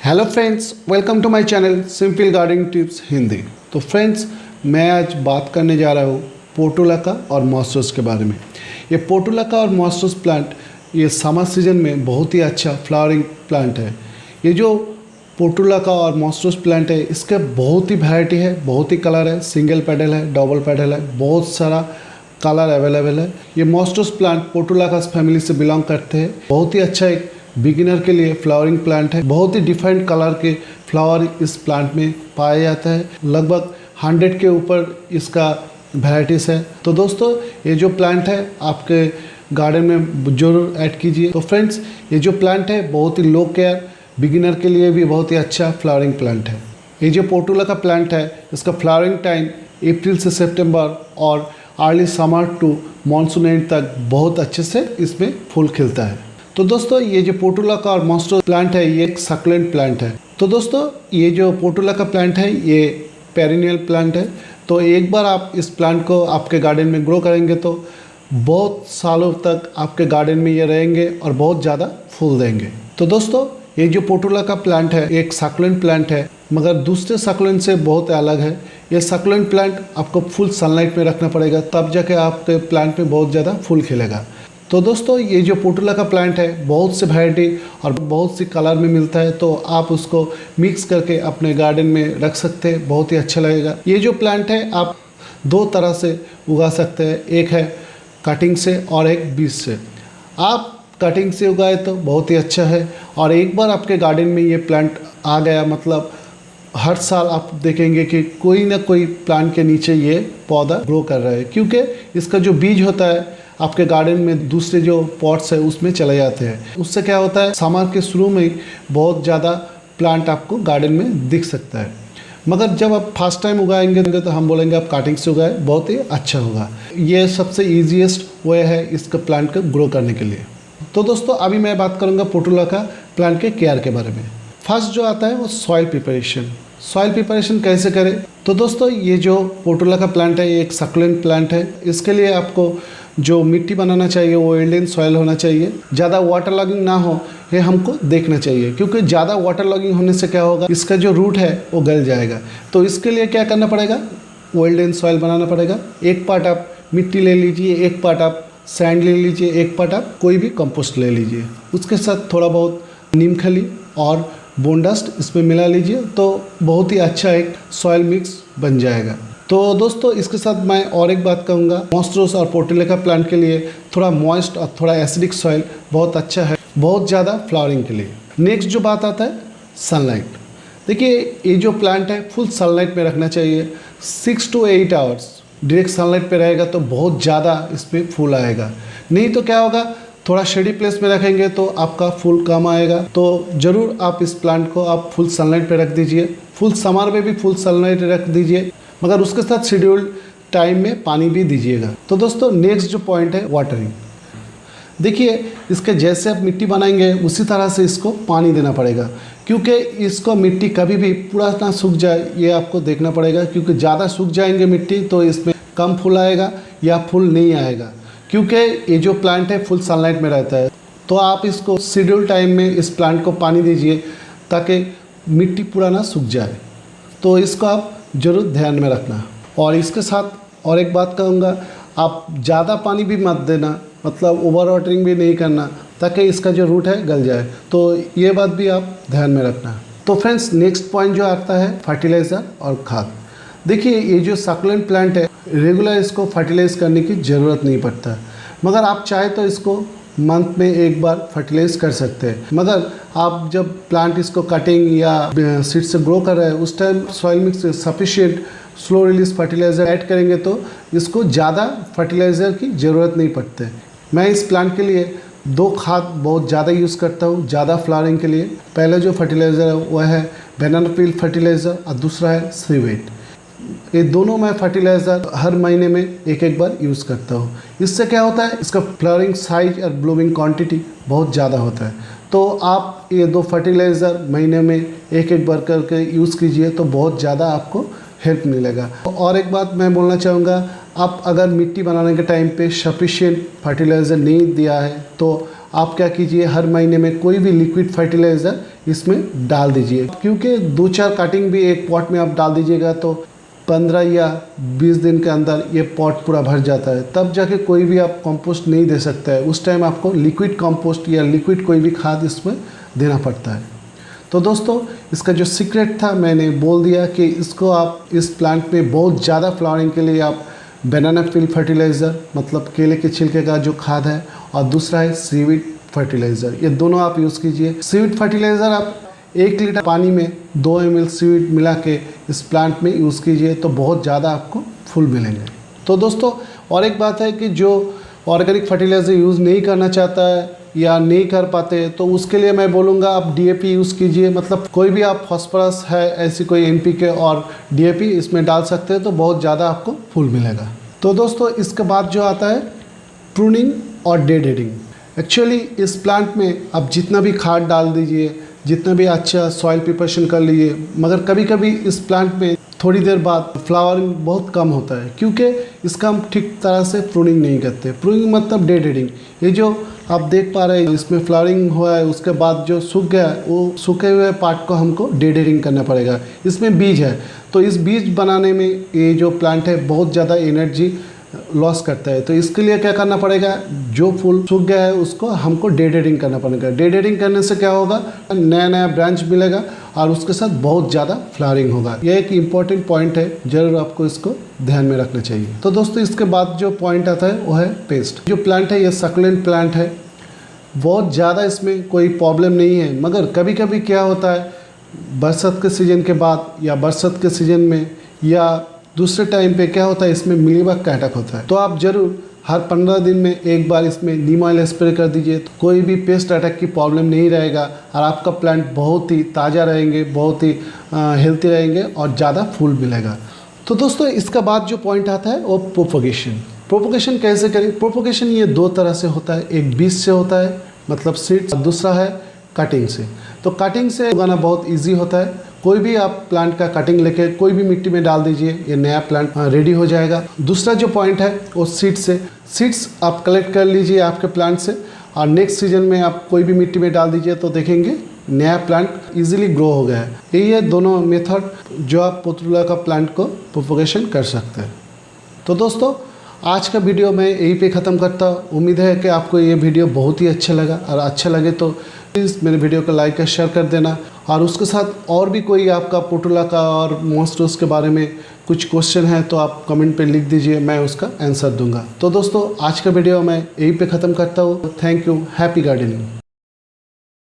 Hello friends, welcome to my channel simple gardening tips Hindi. तो friends, मैं आज बात करने जा रहा हूँ पोर्टुलाका और मॉन्स्टर्स के बारे में। ये पोर्टुलाका और मॉन्स्टर्स प्लांट ये समर सीजन में बहुत ही अच्छा फ्लावरिंग प्लांट है। ये जो पोर्टुलाका और मॉन्स्टर्स प्लांट है, इसके बहुत ही वैरायटी है, बहुत ही कलर है, सिंगल पेडल है, डबल पेडल है, बहुत सारा कलर अवेलेबल है। ये मॉन्स्टर्स प्लांट पोर्टुलाका फैमिली से बिलोंग करते हैं। बहुत ही अच्छा एक बिगिनर के लिए फ्लावरिंग प्लांट है। बहुत ही डिफरेंट कलर के फ्लावर इस प्लांट में पाया जाता है। लगभग 100 के ऊपर इसका वैराइटीज़ है। तो दोस्तों, ये जो प्लांट है आपके गार्डन में ज़रूर ऐड कीजिए। तो फ्रेंड्स, ये जो प्लांट है बहुत ही लो केयर, बिगिनर के लिए भी बहुत ही अच्छा फ्लावरिंग प्लांट है। ये जो पोर्टुलाका प्लांट है, इसका फ्लावरिंग टाइम अप्रैल से सितंबर और early summer to monsoon end तक बहुत अच्छे से इसमें फूल खिलता है। तो दोस्तों, ये जो पोर्टुलाका और मॉन्स्टर प्लांट है, ये एक सक्लेंट प्लांट है। तो दोस्तों, ये जो पोर्टुलाका प्लांट है, ये पेरिनियल प्लांट है। तो एक बार आप इस प्लांट को आपके गार्डन में ग्रो करेंगे तो बहुत सालों तक आपके गार्डन में ये रहेंगे और बहुत ज़्यादा फूल देंगे। तो दोस्तों, ये जो पोर्टुलाका प्लांट है एक सक्लेंट प्लांट है, मगर दूसरे सक्लेंट से बहुत अलग है। ये सक्लेंट प्लांट आपको फुल सनलाइट में रखना पड़ेगा, तब जाके आपके प्लांट में बहुत ज़्यादा फूल खिलेगा। तो दोस्तों, ये जो पोर्टुलाका प्लांट है बहुत से वैरायटी और बहुत सी कलर में मिलता है। तो आप उसको मिक्स करके अपने गार्डन में रख सकते हैं, बहुत ही अच्छा लगेगा। ये जो प्लांट है आप दो तरह से उगा सकते हैं, एक है कटिंग से और एक बीज से। आप कटिंग से उगाए तो बहुत ही अच्छा है, और एक बार आपके गार्डन में ये प्लांट आ गया मतलब हर साल आप देखेंगे कि कोई ना कोई प्लांट के नीचे ये पौधा ग्रो कर रहा है, क्योंकि इसका जो बीज होता है आपके गार्डन में दूसरे जो पॉट्स है उसमें चले जाते हैं। उससे क्या होता है, समर के शुरू में ही बहुत ज़्यादा प्लांट आपको गार्डन में दिख सकता है। मगर जब आप फर्स्ट टाइम उगाएंगे तो हम बोलेंगे आप कटिंग से उगाए, बहुत ही अच्छा होगा। ये सबसे ईजीएस्ट वे है इसका प्लांट को ग्रो करने के लिए। तो दोस्तों, अभी मैं बात करूँगा पोर्टुलाका प्लांट के केयर के बारे में। फर्स्ट जो आता है वो सॉइल प्रिपरेशन। सॉइल प्रिपरेशन कैसे करें? तो दोस्तों, ये जो पोर्टुलाका प्लांट है ये एक सक्लेंट प्लांट है। इसके लिए आपको जो मिट्टी बनाना चाहिए वो एल्डेन सॉइल होना चाहिए। ज़्यादा वाटर लॉगिंग ना हो ये हमको देखना चाहिए, क्योंकि ज़्यादा वाटर लॉगिंग होने से क्या होगा, इसका जो रूट है वो गल जाएगा। तो इसके लिए क्या करना पड़ेगा, वो एल्डेन सॉइल बनाना पड़ेगा। एक पार्ट आप मिट्टी ले लीजिए, एक पार्ट आप सैंड ले लीजिए, एक पार्ट आप कोई भी कंपोस्ट ले लीजिए। उसके साथ थोड़ा बहुत नीम खली और बोन डस्ट इसमें मिला लीजिए, तो बहुत ही अच्छा एक सॉइल मिक्स बन जाएगा। तो दोस्तों, इसके साथ मैं और एक बात कहूँगा, मॉन्स्टर्स और पोर्टुलाका प्लांट के लिए थोड़ा मॉइस्ट और थोड़ा एसिडिक सॉइल बहुत अच्छा है, बहुत ज़्यादा फ्लावरिंग के लिए। नेक्स्ट जो बात आता है सनलाइट। देखिए, ये जो प्लांट है फुल सनलाइट में रखना चाहिए। 6 to 8 आवर्स डायरेक्ट सनलाइट पे रहेगा तो बहुत ज़्यादा इस पर फूल आएगा। नहीं तो क्या होगा, थोड़ा शेडी प्लेस में रखेंगे तो आपका फूल कम आएगा। तो ज़रूर आप इस प्लांट को आप फुल सनलाइट पे रख दीजिए। फुल समर में भी फुल सनलाइट रख दीजिए, मगर उसके साथ शेड्यूल्ड टाइम में पानी भी दीजिएगा। तो दोस्तों, नेक्स्ट जो पॉइंट है वाटरिंग। देखिए, इसके जैसे आप मिट्टी बनाएंगे उसी तरह से इसको पानी देना पड़ेगा, क्योंकि इसको मिट्टी कभी भी पूरा ना सूख जाए ये आपको देखना पड़ेगा। क्योंकि ज़्यादा सूख जाएंगे मिट्टी तो इसमें कम फूल आएगा या फूल नहीं आएगा, क्योंकि ये जो प्लांट है फुल सनलाइट में रहता है। तो आप इसको शेड्यूल टाइम में इस प्लांट को पानी दीजिए ताकि मिट्टी पूरा ना सूख जाए। तो इसको आप ज़रूर ध्यान में रखना। और इसके साथ और एक बात कहूँगा, आप ज़्यादा पानी भी मत देना, मतलब ओवर वाटरिंग भी नहीं करना, ताकि इसका जो रूट है गल जाए। तो ये बात भी आप ध्यान में रखना। तो फ्रेंड्स, नेक्स्ट पॉइंट जो आता है फर्टिलाइज़र और खाद। देखिए, ये जो सक्लेंट प्लांट है रेगुलर इसको फर्टिलाइज़ करने की ज़रूरत नहीं पड़ता, मगर आप चाहे तो इसको मंथ में एक बार फर्टिलाइज कर सकते हैं। मगर आप जब प्लांट इसको कटिंग या सीड से ग्रो कर रहे हैं उस time soil mix sufficient slow release fertiliser add करेंगे तो इसको ज़्यादा फर्टिलाइज़र की ज़रूरत नहीं पड़ती। मैं इस प्लांट के लिए 2 खाद बहुत ज़्यादा यूज़ करता हूँ ज़्यादा फ्लावरिंग के लिए। पहला जो फर्टिलाइज़र है वह है बनाना पील फर्टिलाइज़र और दूसरा है सीवेट। ये दोनों मैं फर्टिलाइज़र हर महीने में एक बार यूज़ करता हूँ। इससे क्या होता है, इसका फ्लावरिंग साइज और ब्लूमिंग क्वांटिटी बहुत ज़्यादा होता है। तो आप ये 2 फर्टिलाइज़र महीने में एक बार करके यूज़ कीजिए तो बहुत ज़्यादा आपको हेल्प मिलेगा। और एक बात मैं बोलना चाहूँगा, आप अगर मिट्टी बनाने के टाइम पे सफिशिएंट फर्टिलाइज़र नहीं दिया है तो आप क्या कीजिए, हर महीने में कोई भी लिक्विड फर्टिलाइज़र इसमें डाल दीजिए, क्योंकि 2-4 कटिंग भी एक पॉट में आप डाल दीजिएगा तो 15 या 20 दिन के अंदर ये पॉट पूरा भर जाता है। तब जाके कोई भी आप कंपोस्ट नहीं दे सकता है, उस टाइम आपको लिक्विड कंपोस्ट या लिक्विड कोई भी खाद इसमें देना पड़ता है। तो दोस्तों इसका जो सीक्रेट था मैंने बोल दिया कि इसको आप इस प्लांट में बहुत ज़्यादा फ्लावरिंग के लिए आप बनाना पील फर्टिलाइज़र मतलब केले के छिलके का जो खाद है, और दूसरा है सीवीड फर्टिलाइज़र, ये दोनों आप यूज़ कीजिए। सीवीड फर्टिलाइज़र आप 1 लीटर पानी में 2 ml सीवीड मिला के इस प्लांट में यूज़ कीजिए तो बहुत ज़्यादा आपको फूल मिलेंगे। तो दोस्तों और एक बात है कि जो ऑर्गेनिक फर्टिलाइज़र यूज़ नहीं करना चाहता है या नहीं कर पाते तो उसके लिए मैं बोलूँगा आप डीएपी यूज़ कीजिए, मतलब कोई भी आप फॉस्फोरस है ऐसी कोई एनपीके और डीएपी इसमें डाल सकते हैं तो बहुत ज़्यादा आपको फूल मिलेगा। तो दोस्तों इसके बाद जो आता है प्रूनिंग और डेड हेडिंग। एक्चुअली इस प्लांट में आप जितना भी खाद डाल दीजिए, जितना भी अच्छा सॉइल प्रिपरेशन कर लीजिए, मगर कभी कभी इस प्लांट में थोड़ी देर बाद फ्लावरिंग बहुत कम होता है क्योंकि इसका हम ठीक तरह से प्रूनिंग नहीं करते। प्रूनिंग मतलब डेड हेडिंग, ये जो आप देख पा रहे हैं इसमें फ्लावरिंग हुआ है उसके बाद जो सूख गया है वो सूखे हुए पार्ट को हमको डेड हेडिंग करना पड़ेगा। इसमें बीज है तो इस बीज बनाने में ये जो प्लांट है बहुत ज़्यादा एनर्जी लॉस करता है, तो इसके लिए क्या करना पड़ेगा, जो फूल सूख गया है उसको हमको डेड हेडिंग करना पड़ेगा। डेड हेडिंग करने से क्या होगा, नया नया ब्रांच मिलेगा और उसके साथ बहुत ज़्यादा फ्लावरिंग होगा। यह एक इम्पॉर्टेंट पॉइंट है, ज़रूर आपको इसको ध्यान में रखना चाहिए। तो दोस्तों इसके बाद जो पॉइंट आता है वो है पेस्ट। जो प्लांट है ये सक्लेंट प्लांट है, बहुत ज़्यादा इसमें कोई प्रॉब्लम नहीं है, मगर कभी कभी क्या होता है बरसात के सीज़न के बाद या बरसात के सीज़न में या दूसरे टाइम पे क्या होता है इसमें मिलीबग का अटैक होता है। तो आप ज़रूर हर 15 दिन में एक बार इसमें नीम ऑयल स्प्रे कर दीजिए, तो कोई भी पेस्ट अटैक की प्रॉब्लम नहीं रहेगा और आपका प्लांट बहुत ही ताज़ा रहेंगे, बहुत ही हेल्थी रहेंगे और ज़्यादा फूल मिलेगा। तो दोस्तों इसका बाद जो पॉइंट आता है वो प्रोपगेशन। प्रोपगेशन कैसे करें? प्रोपगेशन ये 2 तरह से होता है, एक बीज से होता है मतलब सीड्स, दूसरा है कटिंग से। तो कटिंग से उगाना बहुत ईजी होता है, कोई भी आप प्लांट का कटिंग लेके कोई भी मिट्टी में डाल दीजिए, ये नया प्लांट रेडी हो जाएगा। दूसरा जो पॉइंट है वो सीड्स से। सीड्स आप कलेक्ट कर लीजिए आपके प्लांट से और नेक्स्ट सीजन में आप कोई भी मिट्टी में डाल दीजिए तो देखेंगे नया प्लांट इजीली ग्रो हो गया है। यही है दोनों मेथड जो आप पोर्टुलाका प्लांट को प्रोपगेशन कर सकते हैं। तो दोस्तों आज का वीडियो मैं यहीं पे ख़त्म करता हूँ। उम्मीद है कि आपको ये वीडियो बहुत ही अच्छा लगा, और अच्छा लगे तो प्लीज़ मेरे वीडियो को लाइक और शेयर कर देना। और उसके साथ और भी कोई आपका पोर्टुलाका और मॉन्स्टर्स के बारे में कुछ क्वेश्चन है तो आप कमेंट पे लिख दीजिए, मैं उसका आंसर दूंगा। तो दोस्तों आज का वीडियो मैं यहीं पे ख़त्म करता हूँ। Thank you, happy gardening.